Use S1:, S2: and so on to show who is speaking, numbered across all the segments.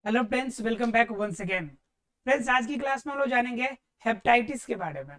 S1: Hello friends, welcome back once again. Friends, आज की class में हम लोग जानेंगे हेपेटाइटिस के बारे में।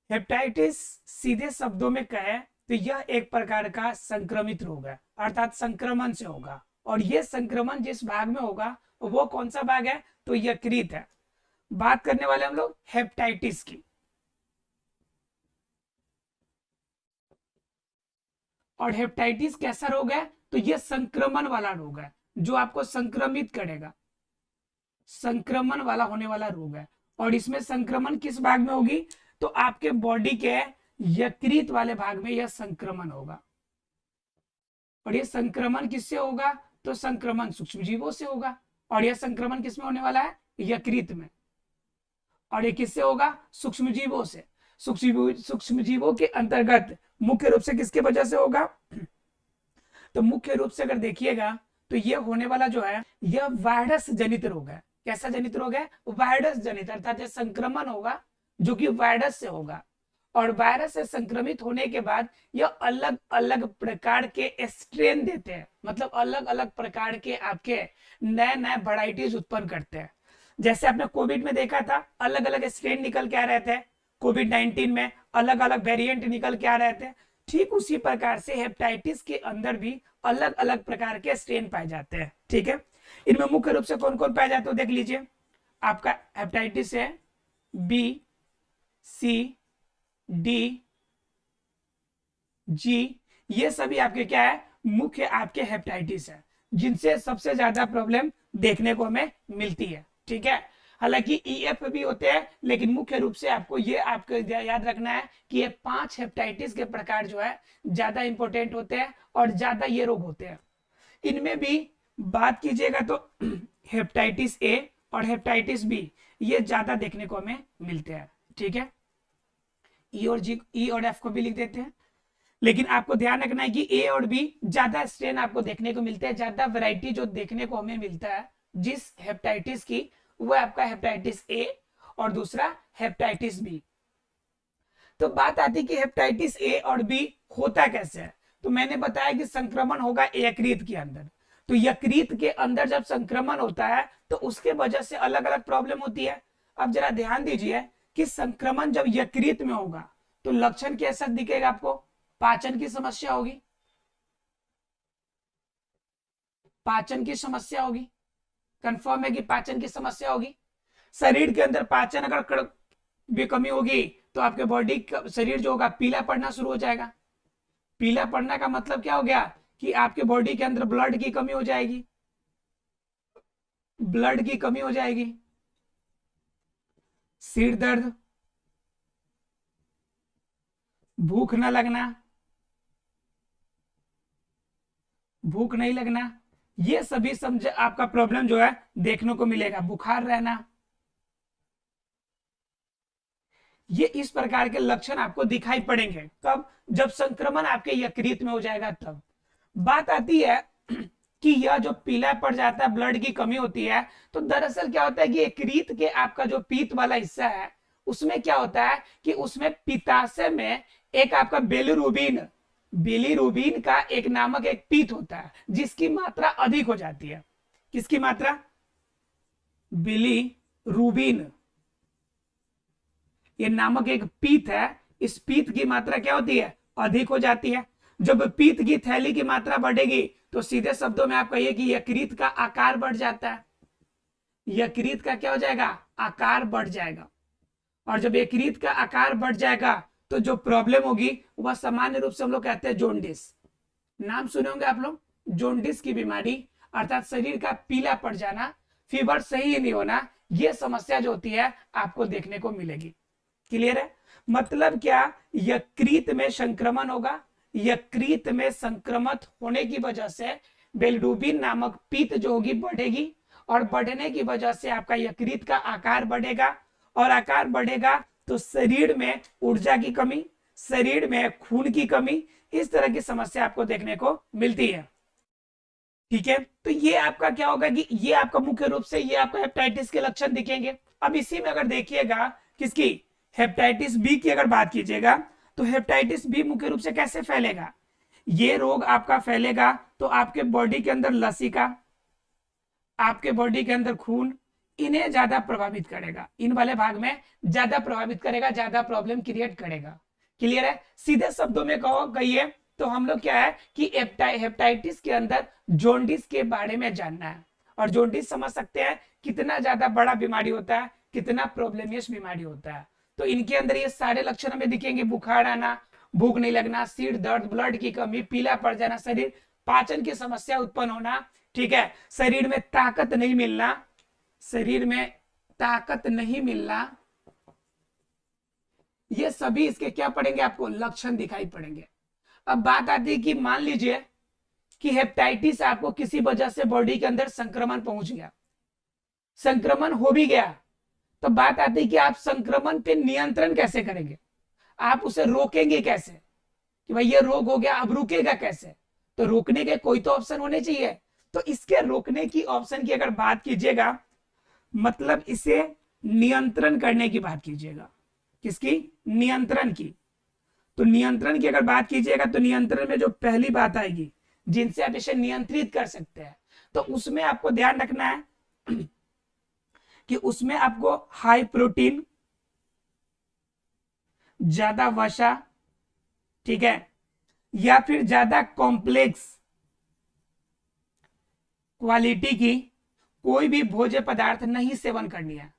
S1: हेपेटाइटिस सीधे शब्दों में कहें तो यह एक प्रकार का संक्रमित रोग है, अर्थात संक्रमण से होगा। और यह संक्रमण जिस भाग में होगा वो कौन सा भाग है? तो यकृत है। बात करने वाले हम लोग हेपेटाइटिस की। और हेपेटाइटिस कैसा रोग है? तो यह संक्रमण वाला रोग है जो आपको संक्रमित करेगा। संक्रमण वाला होने वाला रोग है। और इसमें संक्रमण किस भाग में होगी? तो आपके बॉडी के यकृत वाले भाग में यह संक्रमण होगा। और यह संक्रमण किससे होगा? तो संक्रमण सूक्ष्मजीवों से होगा। और यह संक्रमण किसमें होने वाला है? यकृत में। और ये किससे होगा? सूक्ष्मजीवों से। सूक्ष्मजीवों के अंतर्गत मुख्य रूप से किसके वजह से होगा? तो मुख्य रूप से अगर देखिएगा तो यह होने वाला जो है यह वायरस जनित रोग है। कैसा जनित रोग है? वायरस जनित, अर्थात यह संक्रमण होगा जो कि वायरस से होगा। और वायरस से संक्रमित होने के बाद यह अलग अलग प्रकार के स्ट्रेन देते हैं, मतलब अलग अलग प्रकार के आपके नए नए वैरायटीज उत्पन्न करते हैं। जैसे आपने कोविड में देखा था, अलग अलग स्ट्रेन निकल के आ रहे थे। कोविड 19 में अलग अलग वेरिएंट निकल के आ रहे थे। ठीक उसी प्रकार से हेपेटाइटिस के अंदर भी अलग अलग प्रकार के स्ट्रेन पाए जाते हैं। ठीक है, इनमें मुख्य रूप से कौन कौन पाए जाते हैं देख लीजिए। आपका हेपेटाइटिस है बी, सी, डी, जी। ये सभी आपके क्या है? मुख्य आपके हेपेटाइटिस है जिनसे सबसे ज्यादा प्रॉब्लम देखने को हमें मिलती है। ठीक है, हालांकि ईएफ भी होते हैं, लेकिन मुख्य रूप से आपको याद रखना है कि ये 5 हेपेटाइटिस के प्रकार जो है ज्यादा इंपॉर्टेंट होते हैं और ज्यादा ये रोग होते हैं। इनमें भी बात कीजिएगा तो हेपेटाइटिस ए और हेपेटाइटिस बी ये ज्यादा देखने को हमें मिलते हैं। ठीक है, ई और एफ को भी लिख देते हैं। लेकिन आपको ध्यान रखना है कि ए और बी ज्यादा स्ट्रेन आपको देखने को मिलते हैं, ज्यादा वैरायटी जो देखने को हमें मिलता है जिस हेपेटाइटिस की, वो आपका हेपेटाइटिस ए और दूसरा हेपेटाइटिस बी। तो बात आती है कि हेपेटाइटिस ए और बी होता कैसे है। तो मैंने बताया कि संक्रमण होगा यकृत के अंदर। तो यकृत के अंदर जब संक्रमण होता है तो उसके वजह से अलग अलग प्रॉब्लम होती है। अब जरा ध्यान दीजिए कि संक्रमण जब यकृत में होगा तो लक्षण कैसा दिखेगा आपको? पाचन की समस्या होगी। पाचन की समस्या होगी। कंफर्म है कि पाचन की समस्या होगी। शरीर के अंदर पाचन अगर भी कमी होगी तो आपके बॉडी शरीर जो होगा पीला पड़ना शुरू हो जाएगा। पीला पड़ने का मतलब क्या हो गया? कि आपके बॉडी के अंदर ब्लड की कमी हो जाएगी। ब्लड की कमी हो जाएगी। सिर दर्द, भूख न लगना, भूख नहीं लगना, ये सभी समझ आपका प्रॉब्लम जो है देखने को मिलेगा। बुखार रहना, ये इस प्रकार के लक्षण आपको दिखाई पड़ेंगे। कब? जब संक्रमण आपके यकृत में हो जाएगा तब। बात आती है कि यह जो पीला पड़ जाता है, ब्लड की कमी होती है, तो दरअसल क्या होता है कि यकृत के आपका जो पीत वाला हिस्सा है उसमें क्या होता है कि उसमें पित्ताशय में एक आपका बिलिरुबिन, बिलिरुबिन का एक नामक एक पीत होता है जिसकी मात्रा अधिक हो जाती है। किसकी मात्रा? बिलिरुबिन ये नामक एक पीत है। इस पीत की मात्रा क्या होती है? अधिक हो जाती है। जब पीत की थैली की मात्रा बढ़ेगी तो सीधे शब्दों में आप कहिए कि यकृत का आकार बढ़ जाता है। यकृत का क्या हो जाएगा? आकार बढ़ जाएगा। और जब यकृत का आकार बढ़ जाएगा तो जो प्रॉब्लम होगी वह सामान्य रूप से हम लोग कहते हैं जोंडिस। नाम सुने होंगे आप लोग, जोंडिस की बीमारी, अर्थात शरीर का पीला पड़ जाना, फीवर सही नहीं होना, यह समस्या जो होती है आपको देखने को मिलेगी। क्लियर है? मतलब क्या? यकृत में संक्रमण होगा। यकृत में संक्रमित होने की वजह से बिलिरुबिन नामक पीत जो होगी बढ़ेगी, और बढ़ने की वजह से आपका यकृत का आकार बढ़ेगा। और आकार बढ़ेगा तो शरीर में ऊर्जा की कमी, शरीर में खून की कमी, इस तरह की समस्या आपको देखने को मिलती है। ठीक है, तो ये आपका क्या होगा कि ये आपका मुख्य रूप से ये आपका हेपेटाइटिस के लक्षण दिखेंगे। अब इसी में अगर देखिएगा किसकी, हेपेटाइटिस बी की अगर बात कीजिएगा तो हेपेटाइटिस बी मुख्य रूप से कैसे फैलेगा? ये रोग आपका फैलेगा तो आपके बॉडी के अंदर लसिका, आपके बॉडी के अंदर खून, इन्हें ज्यादा प्रभावित करेगा, इन वाले भाग में ज्यादा प्रभावित करेगा, ज्यादा प्रॉब्लम क्रिएट करेगा। क्लियर है? सीधे शब्दों में कहो कहिए तो हम लोग क्या है कि हेपेटाइटिस के अंदर जोंडिस के बारे में जानना है। और जोंडिस समझ सकते हैं कितना ज्यादा बड़ा बीमारी होता है, कितना प्रॉब्लमियस बीमारी होता है। तो इनके अंदर ये सारे लक्षण हमें दिखेंगे, बुखार आना, भूख नहीं लगना, सिर दर्द, ब्लड की कमी, पीला पड़ जाना शरीर, पाचन की समस्या उत्पन्न होना, ठीक है, शरीर में ताकत नहीं मिलना, शरीर में ताकत नहीं मिलना, ये सभी इसके क्या पड़ेंगे, आपको लक्षण दिखाई पड़ेंगे। अब बात आती है कि मान लीजिए कि हेपेटाइटिस आपको किसी वजह से बॉडी के अंदर संक्रमण पहुंच गया, संक्रमण हो भी गया, तो बात आती है कि आप संक्रमण पे नियंत्रण कैसे करेंगे, आप उसे रोकेंगे कैसे कि भाई ये रोग हो गया, अब रुकेगा कैसे? तो रोकने के कोई तो ऑप्शन होने चाहिए। तो इसके रोकने की ऑप्शन की अगर बात कीजिएगा, मतलब इसे नियंत्रण करने की बात कीजिएगा। किसकी? नियंत्रण की। तो नियंत्रण की अगर बात कीजिएगा तो नियंत्रण में जो पहली बात आएगी जिनसे आप इसे नियंत्रित कर सकते हैं, तो उसमें आपको ध्यान रखना है कि उसमें आपको हाई प्रोटीन, ज्यादा वसा, ठीक है, या फिर ज्यादा कॉम्प्लेक्स क्वालिटी की कोई भी भोज्य पदार्थ नहीं सेवन करनी है।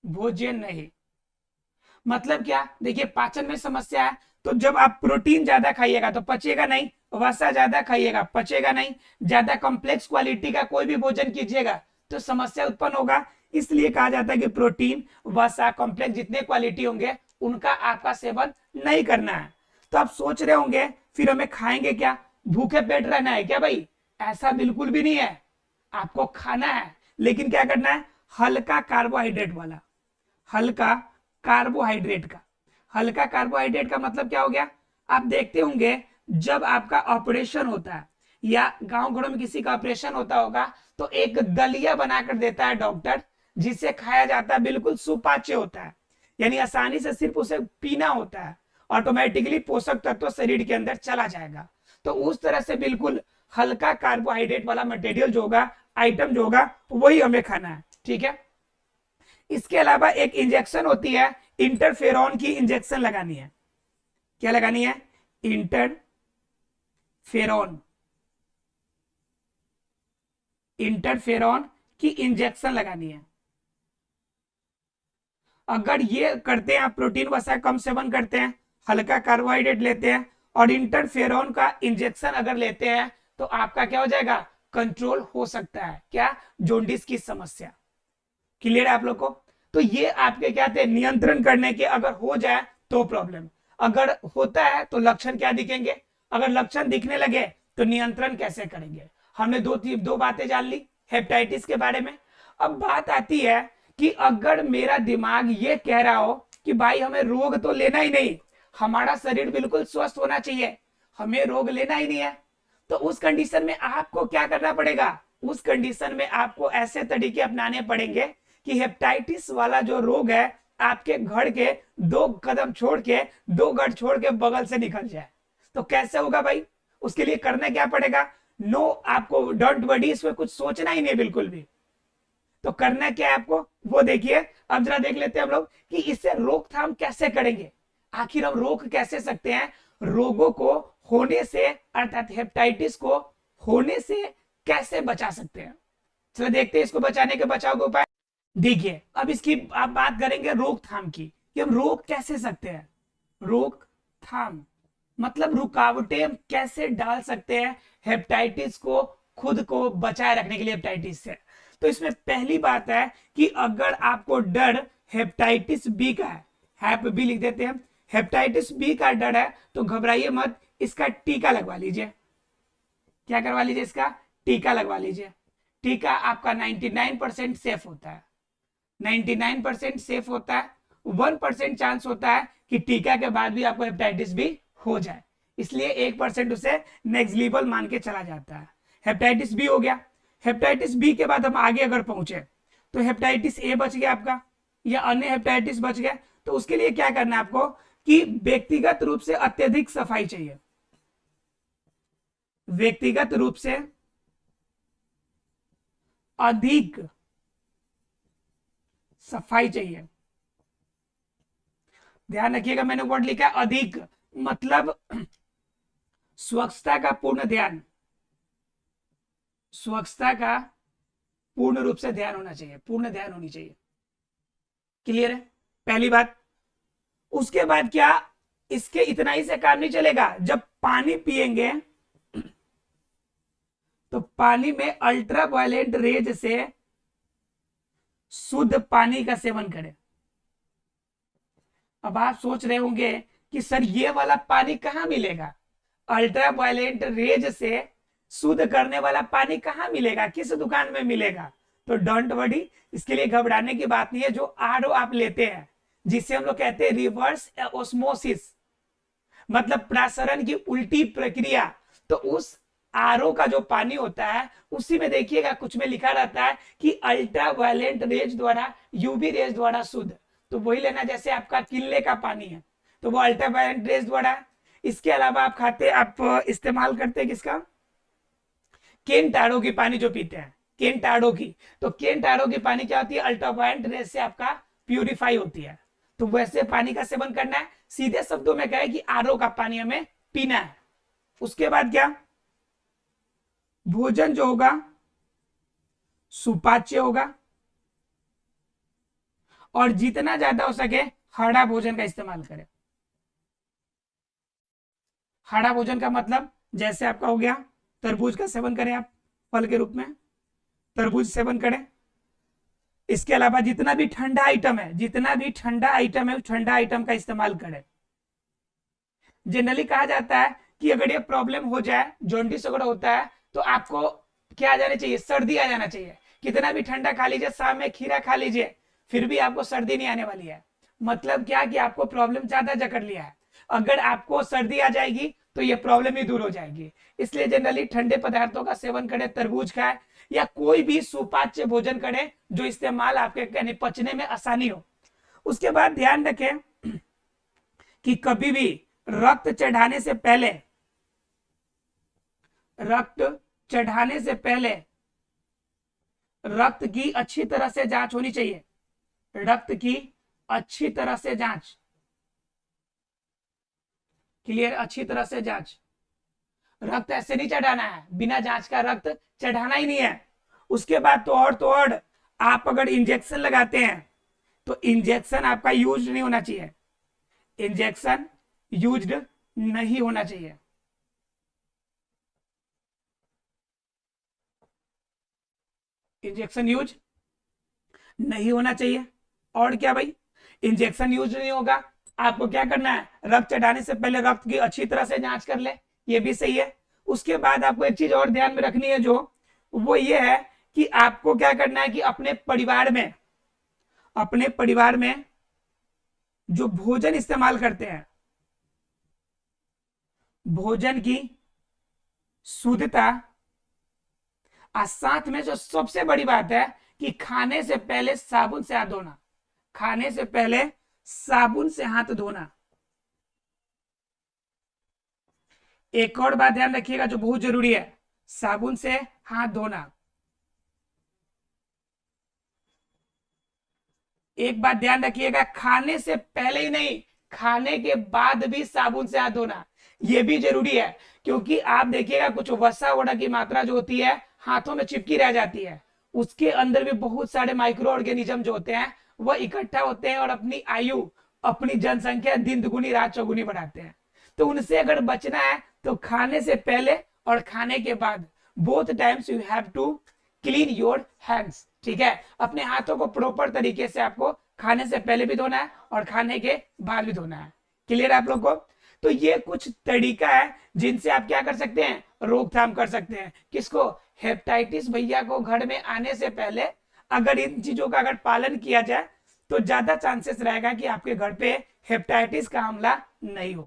S1: भोज्य नहीं मतलब क्या? देखिए पाचन में समस्या है, तो जब आप प्रोटीन ज्यादा खाइएगा तो पचेगा नहीं, वसा ज्यादा खाइएगा पचेगा नहीं, ज्यादा कॉम्प्लेक्स क्वालिटी का कोई भी भोजन कीजिएगा तो समस्या उत्पन्न होगा। इसलिए कहा जाता है कि प्रोटीन, वसा, कॉम्प्लेक्स जितने क्वालिटी होंगे उनका आपका सेवन नहीं करना है। तो आप सोच रहे होंगे फिर हमें खाएंगे क्या, भूखे पेट रहना है क्या? भाई ऐसा बिल्कुल भी नहीं है, आपको खाना है, लेकिन क्या करना है, हल्का कार्बोहाइड्रेट वाला, हल्का कार्बोहाइड्रेट का। हल्का कार्बोहाइड्रेट का मतलब क्या हो गया, आप देखते होंगे जब आपका ऑपरेशन होता है या गांव घरों में किसी का ऑपरेशन होता होगा तो एक दलिया बनाकर देता है डॉक्टर, जिसे खाया जाता है, बिल्कुल सुपाच्य होता है, यानी आसानी से सिर्फ उसे पीना होता है, ऑटोमेटिकली पोषक तत्व शरीर के अंदर चला जाएगा। तो उस तरह से बिल्कुल हल्का कार्बोहाइड्रेट वाला मटेरियल जो होगा, आइटम जो होगा, वही हमें खाना है, ठीक है। इसके अलावा एक इंजेक्शन होती है, इंटरफेरॉन की इंजेक्शन लगानी है। क्या लगानी है? इंटरफेरॉन, इंटरफेरॉन की इंजेक्शन लगानी है। अगर ये करते हैं, आप प्रोटीन वसा कम सेवन करते हैं, हल्का कार्बोहाइड्रेट लेते हैं और इंटरफेरॉन का इंजेक्शन अगर लेते हैं, तो आपका क्या हो जाएगा, कंट्रोल हो सकता है। क्या? जोंडिस की समस्या। क्लियर है आप लोग को? तो ये आपके क्या थे, नियंत्रण करने के, अगर हो जाए तो प्रॉब्लम, अगर होता है तो लक्षण क्या दिखेंगे, अगर लक्षण दिखने लगे तो नियंत्रण कैसे करेंगे। हमने दो बातें जान ली हेपेटाइटिस के बारे में। अब बात आती है कि अगर मेरा दिमाग ये कह रहा हो कि भाई हमें रोग तो लेना ही नहीं, हमारा शरीर बिल्कुल स्वस्थ होना चाहिए, हमें रोग लेना ही नहीं है, तो उस कंडीशन में आपको क्या करना पड़ेगा, उस कंडीशन में आपको ऐसे तरीके अपनाने पड़ेंगे कि हेपेटाइटिस वाला जो रोग है आपके घर के 2 कदम छोड़ के, 2 गज छोड़ के बगल से निकल जाए। तो कैसे होगा भाई? उसके लिए करना क्या पड़ेगा? नो, आपको डोंट वरी, इसमें कुछ सोचना ही नहीं बिल्कुल भी। तो करना क्या है आपको, वो देखिए। अब जरा देख लेते हैं हम लोग कि इससे रोकथाम कैसे करेंगे, आखिर हम रोक कैसे सकते हैं, रोगों को होने से, अर्थात हेपेटाइटिस को होने से कैसे बचा सकते हैं। चलो देखते हैं इसको बचाने के, बचाव के उपाय। देखिए अब इसकी आप बात करेंगे रोकथाम की, कि हम रोक कैसे सकते हैं। रोकथाम मतलब रुकावटें कैसे डाल सकते हैं हेपेटाइटिस को, खुद को बचाए रखने के लिए हेपेटाइटिस से। तो इसमें पहली बात है कि अगर आपको डर हेपेटाइटिस बी का है, हैप बी लिख देते हैं, हेपेटाइटिस बी का डर है तो घबराइए मत, इसका टीका लगवा लीजिए। क्या करवा लीजिए? इसका टीका लगवा लीजिए। टीका आपका 99% सेफ होता है, 99% सेफ होता है। 1% चांस होता है कि टीका के बाद भी आपको हेपेटाइटिस बी हो जाए, इसलिए 1% उसे नेग्लिजिबल मान के चला जाता है। हेपेटाइटिस बी हो गया। हेपेटाइटिस बी के बाद हम आगे अगर पहुंचे तो हेपेटाइटिस ए बच गया आपका, या अन्य हेपेटाइटिस बच गया। तो उसके लिए क्या करना है आपको कि व्यक्तिगत रूप से अत्यधिक सफाई चाहिए, व्यक्तिगत रूप से अधिक सफाई चाहिए। ध्यान रखिएगा, मैंने वर्ड लिखा है अधिक, मतलब स्वच्छता का पूर्ण ध्यान, स्वच्छता का पूर्ण रूप से ध्यान होना चाहिए, पूर्ण ध्यान होनी चाहिए। क्लियर है पहली बात। उसके बाद क्या, इसके इतना ही से काम नहीं चलेगा। जब पानी पिएंगे तो पानी में अल्ट्रावायलेट रेज से शुद्ध पानी का सेवन करें। अब आप सोच रहे होंगे कि सर ये वाला पानी कहां मिलेगा, अल्ट्रावायलेट रेज से शुद्ध करने वाला पानी कहां मिलेगा, किस दुकान में मिलेगा? तो डोंट वरी, इसके लिए घबराने की बात नहीं है। जो आरओ आप लेते हैं, जिसे हम लोग कहते हैं रिवर्स ऑस्मोसिस, मतलब प्रसारण की उल्टी प्रक्रिया, तो उस आरओ का जो पानी होता है उसी में देखिएगा कुछ में लिखा रहता है कि अल्ट्रावायलेट रेज द्वारा, यूवी रेज द्वारा शुद्ध। तो वही लेना, जैसे आपका किले का पानी है तो वो अल्ट्रावायलेट रेज द्वारा। इसके अलावा आप आप इस्तेमाल करते हैं किसका, केन टारो की पानी जो पीते हैं, केन टारो की, तो केन टारो की पानी क्या होती है, अल्ट्रावायलेट रेज से आपका प्यूरिफाई होती है। तो वैसे पानी का सेवन करना है। सीधे शब्दों में कहे कि आरओ का पानी हमें पीना है। उसके बाद क्या, भोजन जो होगा सुपाच्य होगा और जितना ज्यादा हो सके हरा भोजन का इस्तेमाल करें। हरा भोजन का मतलब जैसे आपका हो गया तरबूज का सेवन करें, आप फल के रूप में तरबूज सेवन करें। इसके अलावा जितना भी ठंडा आइटम है, जितना भी ठंडा आइटम है उस ठंडा आइटम का इस्तेमाल करें। जनरली कहा जाता है कि अगर ये प्रॉब्लम हो जाए, जॉन्डिस अगर होता है, तो आपको क्या आ जाना चाहिए, सर्दी आ जाना चाहिए। कितना भी ठंडा खा लीजिए, शाम में खीरा खा लीजिए, फिर भी आपको सर्दी नहीं आने वाली है। मतलब क्या कि आपको प्रॉब्लम ज्यादा जकड़ लिया है। अगर आपको सर्दी आ जाएगी तो ये प्रॉब्लम ही दूर हो जाएगी। इसलिए जनरली ठंडे पदार्थों का सेवन करें, तरबूज खाए या कोई भी सुपाच्य भोजन करें जो इस्तेमाल आपके यानी पचने में आसानी हो। उसके बाद ध्यान रखें कि कभी भी रक्त चढ़ाने से पहले, रक्त चढ़ाने से पहले रक्त की अच्छी तरह से जांच होनी चाहिए। रक्त की अच्छी तरह से जांच, क्लियर, अच्छी तरह से जांच। रक्त ऐसे नहीं चढ़ाना है, बिना जांच का रक्त चढ़ाना ही नहीं है। उसके बाद तो और आप अगर इंजेक्शन लगाते हैं तो इंजेक्शन आपका यूज नहीं होना चाहिए, इंजेक्शन यूज्ड नहीं होना चाहिए। इंजेक्शन यूज नहीं होना चाहिए। और क्या भाई, इंजेक्शन यूज नहीं होगा, आपको क्या करना है, रक्त चढ़ाने से पहले रक्त की अच्छी तरह से जांच कर ले, ये भी सही है। उसके बाद आपको एक चीज और ध्यान में रखनी है, जो वो ये है कि आपको क्या करना है कि अपने परिवार में जो भोजन इस्तेमाल करते हैं, भोजन की शुद्धता, और साथ में जो सबसे बड़ी बात है कि खाने से पहले साबुन से हाथ धोना, खाने से पहले साबुन से हाथ धोना। एक और बात ध्यान रखिएगा जो बहुत जरूरी है, साबुन से हाथ धोना। एक बात ध्यान रखिएगा, खाने से पहले ही नहीं, खाने के बाद भी साबुन से हाथ धोना, ये भी जरूरी है। क्योंकि आप देखिएगा कुछ वसा वड़ा की मात्रा जो होती है हाथों में चिपकी रह जाती है, उसके अंदर भी बहुत सारे माइक्रो ऑर्गेनिज्म जो होते हैं वह इकट्ठा होते हैं और अपनी आयु, अपनी जनसंख्या दिन दुगुनी रात चौगुनी बढ़ाते हैं। तो उनसे अगर बचना है तो खाने से पहले और खाने के बाद, both times you have to clean your hands. ठीक है, अपने हाथों को प्रॉपर तरीके से आपको खाने से पहले भी धोना है और खाने के बाद भी धोना है। क्लियर है आप लोग को? तो ये कुछ तरीका है जिनसे आप क्या कर सकते हैं, रोकथाम कर सकते हैं। किसको, हेपेटाइटिस भैया को घर में आने से पहले अगर इन चीजों का अगर पालन किया जाए तो ज्यादा चांसेस रहेगा कि आपके घर पे हेपेटाइटिस का हमला नहीं हो।